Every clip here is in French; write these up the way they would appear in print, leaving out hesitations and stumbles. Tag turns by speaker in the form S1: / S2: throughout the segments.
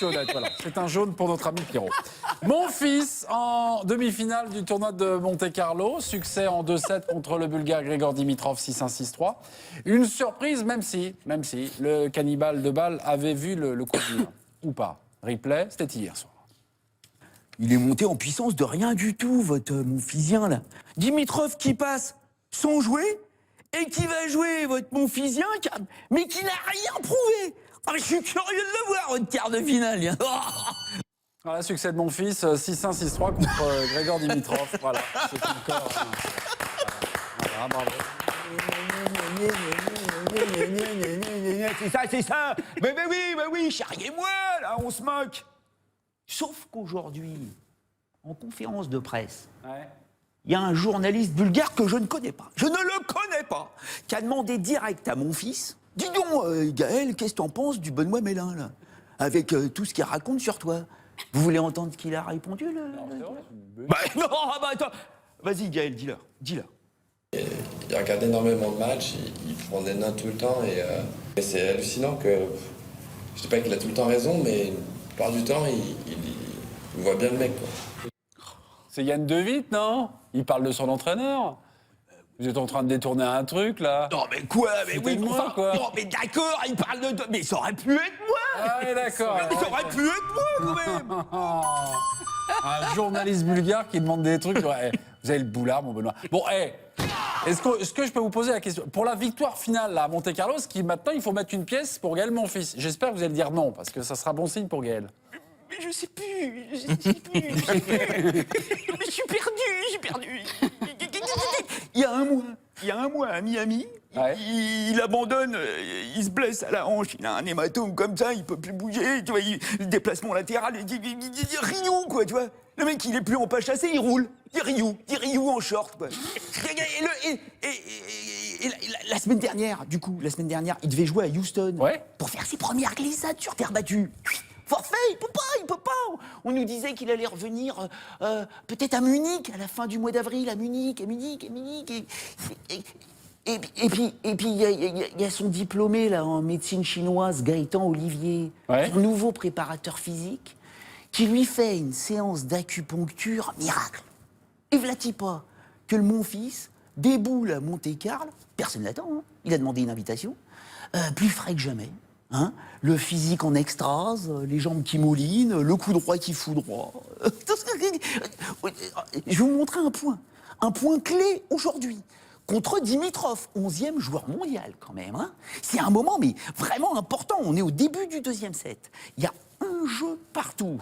S1: honnête, voilà. C'est un jaune pour notre ami Pierrot. Mon fils, en demi-finale du tournoi de Monte-Carlo, succès en 2-7 contre le Bulgare Grigor Dimitrov 6-1, 6-3. Une surprise, même si le cannibale de balle avait vu le coup venir. Ou pas. Replay, c'était hier soir.
S2: Il est monté en puissance de rien du tout, votre Monfisien, là. Dimitrov qui passe sans jouer, et qui va jouer, votre Monfisien, mais qui n'a rien prouvé. Ah, mais je suis curieux de le voir, votre quart de finale.
S1: Voilà, succès de mon fils, 6-1, 6-3 contre Grigor Dimitrov. Voilà, c'est encore... Voilà, bravo.
S2: C'est ça. Mais oui, charriez-moi, là, on se moque. Sauf qu'aujourd'hui, en conférence de presse, il y a un journaliste bulgare que je ne connais pas. Je ne le connais pas. Qui a demandé direct à mon fils, dis donc, Gaël, qu'est-ce que t'en penses du Benoît Mélin, là? Avec tout ce qu'il raconte sur toi. Vous voulez entendre ce qu'il a répondu, là? Attends. Vas-y, Gaël, dis-leur.
S3: Il regarde énormément de matchs, il prend des notes tout le temps et c'est hallucinant que, je dis pas qu'il a tout le temps raison, mais la plupart du temps, il voit bien le mec, quoi.
S1: C'est Yann De Witt, non? Il parle de son entraîneur. Vous êtes en train de détourner un truc, là?
S2: Non, mais quoi? Mais oui,
S1: de moi, quoi.
S2: Non, mais d'accord, il parle de... Mais ça aurait pu être moi!
S1: Ah oui, d'accord.
S2: Mais ça aurait pu être moi, quand même!
S1: Un journaliste bulgare qui demande des trucs. Ouais, vous avez le boulard, mon Benoît. Bon, est-ce que je peux vous poser la question? Pour la victoire finale là, à Monte-Carlo, maintenant, il faut mettre une pièce pour Gaël, mon fils. J'espère que vous allez dire non, parce que ça sera bon signe pour Gaël.
S2: Mais je sais plus. Mais je suis perdu. Il y a un mois à Miami, il abandonne, il se blesse à la hanche, il a un hématome comme ça, il peut plus bouger, tu vois, le déplacement latéral, Ryu, quoi, tu vois. Le mec, il est plus en pas chassé, il roule. Ryu en short, quoi. Et la semaine dernière, il devait jouer à Houston pour faire ses premières glissades sur terre battue. Forfait, il peut pas. On nous disait qu'il allait revenir peut-être à Munich à la fin du mois d'avril, à Munich. Et puis il y a son diplômé là en médecine chinoise, Gaëtan Olivier, son nouveau préparateur physique, qui lui fait une séance d'acupuncture miracle. Et v'là-t-il pas que mon fils déboule à Monte-Carlo, personne l'attend, hein. Il a demandé une invitation, plus frais que jamais. Hein, le physique en extase, les jambes qui moulinent, le coup droit qui fout droit. Je vais vous montrer un point clé aujourd'hui. Contre Dimitrov, 11e joueur mondial quand même. Hein. C'est un moment mais vraiment important. On est au début du deuxième set. Il y a un jeu partout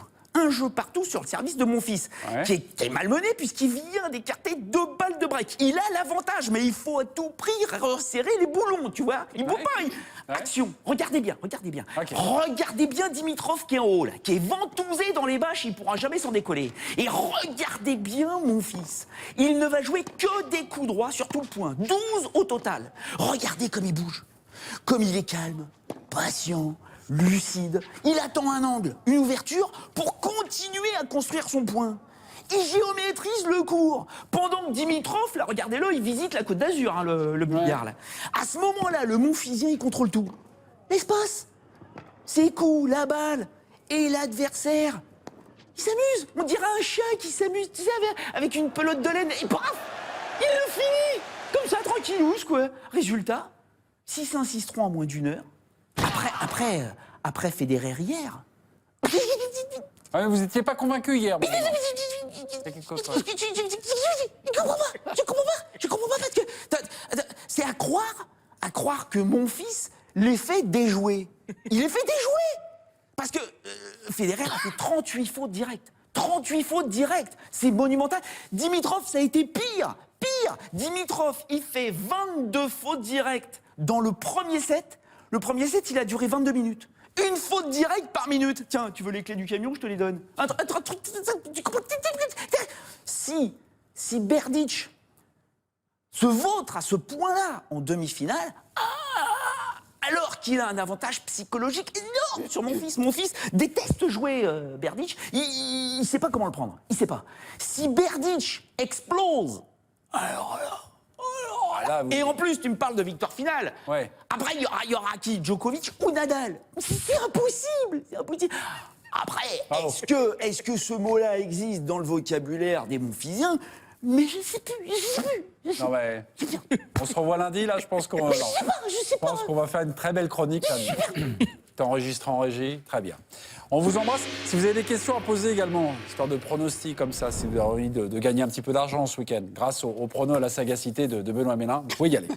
S2: sur le service de mon fils, qui est malmené puisqu'il vient d'écarter 2 balles de break. Il a l'avantage, mais il faut à tout prix resserrer les boulons, tu vois. Il ne peut pas. Action, regardez bien. Okay. Regardez bien Dimitrov qui est en haut, là, qui est ventousé dans les bâches, il ne pourra jamais s'en décoller. Et regardez bien mon fils. Il ne va jouer que des coups droits sur tout le point. 12 au total. Regardez comme il bouge, comme il est calme, patient, lucide. Il attend un angle, une ouverture pour continuer à construire son point. Il géométrise le cours. Pendant que Dimitrov, là, regardez-le, il visite la Côte d'Azur, hein, le Bulgare. Là. À ce moment-là, le Monfisien, il contrôle tout. L'espace, ses coups, la balle et l'adversaire. Il s'amuse. On dirait un chat qui s'amuse, tu sais, avec une pelote de laine. Et paf, il le finit. Comme ça, tranquillous, quoi. Résultat, 6-1, 6-3 en moins d'une heure. Après Federer hier.
S1: Vous n'étiez pas convaincu hier. Bon.
S2: Je comprends pas parce que c'est à croire que mon fils les fait déjouer. Il les fait déjouer parce que Federer a fait 38 fautes directes. 38 fautes directes, c'est monumental. Dimitrov, ça a été pire. Dimitrov, il fait 22 fautes directes dans le premier set. Le premier set, il a duré 22 minutes. Une faute directe par minute. Tiens, tu veux les clés du camion, je te les donne. Si Berdych se vautre à ce point-là en demi-finale, alors qu'il a un avantage psychologique énorme sur mon fils. Mon fils déteste jouer Berdych. Il sait pas comment le prendre. Il sait pas. Si Berdych explose, alors là... Et en plus, tu me parles de victoire finale. Après, il y aura qui? Djokovic ou Nadal? C'est impossible. Après,
S1: Bravo.
S2: est-ce que ce mot-là existe dans le vocabulaire des Montfisiens? Mais je sais plus.
S1: Non, mais on se revoit lundi, là, je pense qu'on...
S2: Mais
S1: non.
S2: je sais
S1: Je pense qu'on va faire une très belle chronique. T'es enregistré en régie, très bien. On vous embrasse. Si vous avez des questions à poser également, histoire de pronostics comme ça, si vous avez envie de gagner un petit peu d'argent ce week-end, grâce au prono à la sagacité de Benoît Mélin, vous pouvez y aller.